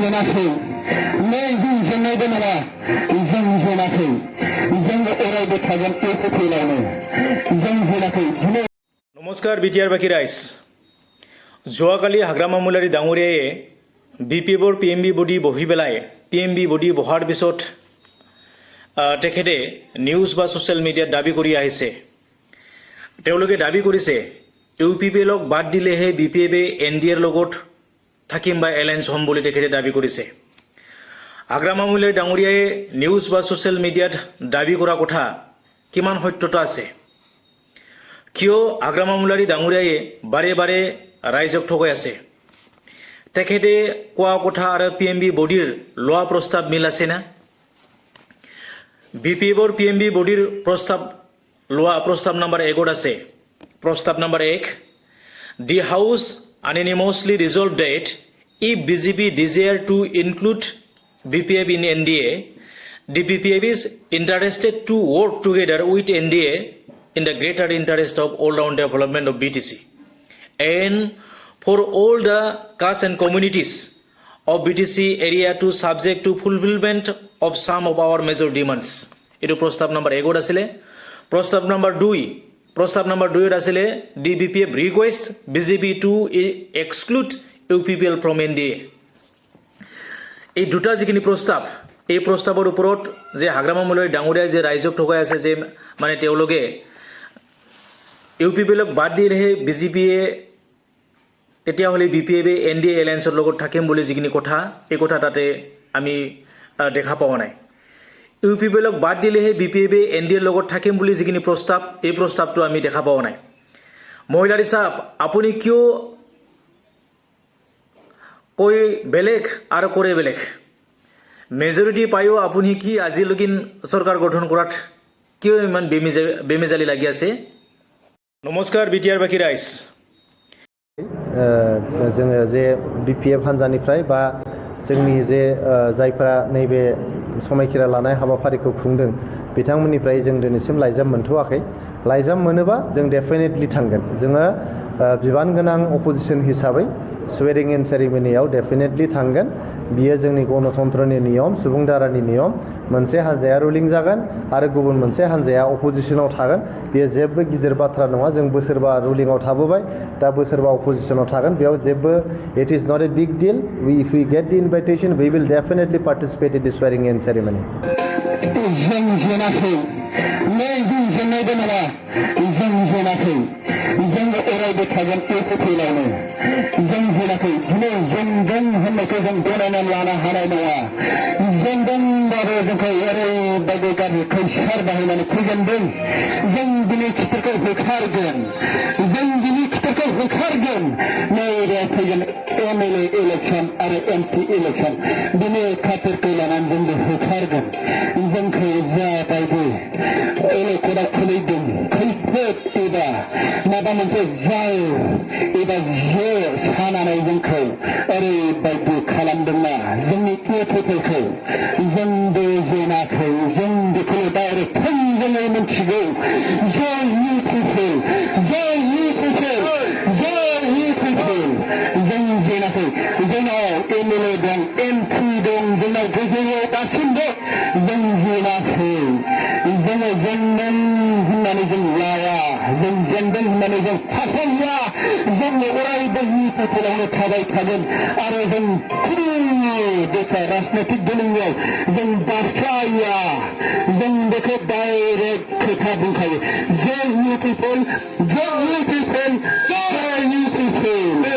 जेनाखै नै जों जेननायबो नङा जों जेनाखै जों अरायबो थागोन बे फैलावनो जों जेनाखै दिनै নমস্কাৰ বিটিআৰ বাকী ৰাইজ যোৱাকালি হাগ্ৰামা মূলাৰী ডাঙৰীয়ায়ে বিপিএফৰ পিএমবি বডি বহি পেলাই পিএমবি বডি বহাৰ পিছত তেখেতে নিউজ বা ছ'চিয়েল মিডিয়াত দাবী কৰি আহিছে তেওঁলোকে দাবী কৰিছে ইউপিপিএলক বাদ দিলেহে বিপিএফে এনডিএৰ লগত থাকিম বা এলায়েন্স হ'ম বুলি তেখেতে দাবী কৰিছে হাগ্ৰামা মূলাৰী ডাঙৰীয়ায়ে নিউজ বা ছ'চিয়েল মিডিয়াত দাবী কৰা কথা কিমান সত্যতা আছে কিয় হাগ্ৰামা মূলাৰী ডাঙৰীয়ায়ে বাৰে বাৰে ৰাইজক ঠগাই আছে তেখেতে কোৱা কথা আৰু পিএমবি বডিৰ লোৱা প্ৰস্তাৱ মিল আছে না বিপিএফৰ পিএমবি বডিৰ প্ৰস্তাৱ নম্বৰ 1 আছে প্ৰস্তাৱ number 1 the house unanimously resolved that if BJP desire to include BPF in NDA, the BPF is interested to work together with NDA in the greater interest of all-round development of BTC and for all the castes and communities of BTC area to subject to fulfillment of some of our major demands. It is Prostab number 1 asile. Prostab number 2 asile the BPF requests BJP to exclude UPPL from NDA. এই দুটা যিখিনি প্ৰস্তাৱ এই প্ৰস্তাৱৰ ওপৰত যে হাগ্ৰামা মূলাৰী ডাঙৰীয়াই যে ৰাইজক ঠগাই আছে যে মানে তেওঁলোকে ইউপিপিএলক বাদ দিলেহে বিজেপিয়ে তেতিয়াহ'লে বিপিএফে এনডিএ এলায়েন্সৰ লগত থাকিম বুলি যিখিনি কথা এই কথা তাতে আমি দেখা পোৱা নাই ইউপিপিএলক বাদ দিলেহে বিপিএফে এনডিএৰ লগত থাকিম বুলি যিখিনি প্ৰস্তাৱ এই প্ৰস্তাৱটো আমি দেখা পোৱা নাই মহিলাৰী সাহেব আপুনি কিয় কৈ বেলেগ আৰু কৰে বেলেগ মেজৰিটি পায়ো আপুনি কি আজিলৈকে চৰকাৰ গঠন কৰাত কিয় ইমান বেমেজালি লাগি আছে নমস্কাৰ বিটিআৰ বাকী ৰাইজ जोङो जे बिपिएफ हान्जानिफ्राय बा जोंनि जे जायफोरा नैबे समायखिरा लानाय हाबाफारिखौ खुंदों बिथांमोननिफ्राय जों दिनैसिम लाइजाम मोनथ'वाखै लाइजाम मोनोबा जों डेफिनेटलि थांगोन जोङो बिबान गोनां अपोजिशन हिसाबै स्वेरिं इन सेरेमनियाव डेफिनेटलि थांगोन बियो जोंनि गणतन्त्रनि नियम सुबुं दारानि नियम मोनसे हान्जाया रुलिं जागोन आरो गुबुन मोनसे हान्जाया अपोजिशनाव थागोन बियो जेबो गिदिर बाथ्रा नङा जों बोसोरबा रुलिंआव थाबोबाय दा बोसोरबा अपोजिशनाव थागोन बेयाव जेबो it is not a big deal if we get the invitation we will definitely participate in the swearing in ceremony जों जेनाखै नै जों जेननायबो नङा जों जेनाखै जों अरायबो थागोन बे फैलावनो जों जेनाखै दिनै जेनगोन होननायखौ जों गनायनानै लानो हानाय नङा जेनगोनबाबो जोंखौ ओरैबायदि गाज्रि खैसार बाहायनानै फेजेनदों जों दिनै खिथेरखौ होखारगोन जों दिनै खिथेरखौ होखारगोन नै फैगोन एमएलए इलेक्सन आरो एमपि इलेक्सन दिनै खाथिरखौ लानानै जोंबो होखारगोन जोंखौ जाबायदि एलेक्टराव खोलैदों खैफोद एबा माबा मोनसे जाय एबा जे सानानै जोंखौ ओरैबायदि खालामदोंना जोंनि इउपिपिएलखौ जोंबो जेनाखै जों बेखौ डाइरेक्ट थोंजोङै मिथिगौ जय इउपिपिएल जय इउपिपिएल जय इउपिपिएल जों जेनाखै जोंनाव एमएलए दं एमपि दं जोंनाव गोजौआव दासिमबो जों जेनाखै जोङो जेनगोन होननानै जों लाया जों जेनगोन होननानै जों फासाया जोंनो अरायबो इउपिपिएलावनो थाबाय थागोन आरो जों खुनु बेखौ राजनैतिक दोलोंआव जों बास्लाया जों बेखौ डाइरेक्ट खोथा बुंखायो जय इउपिपिएल जय इउपिपिएल जय इउपिपिएल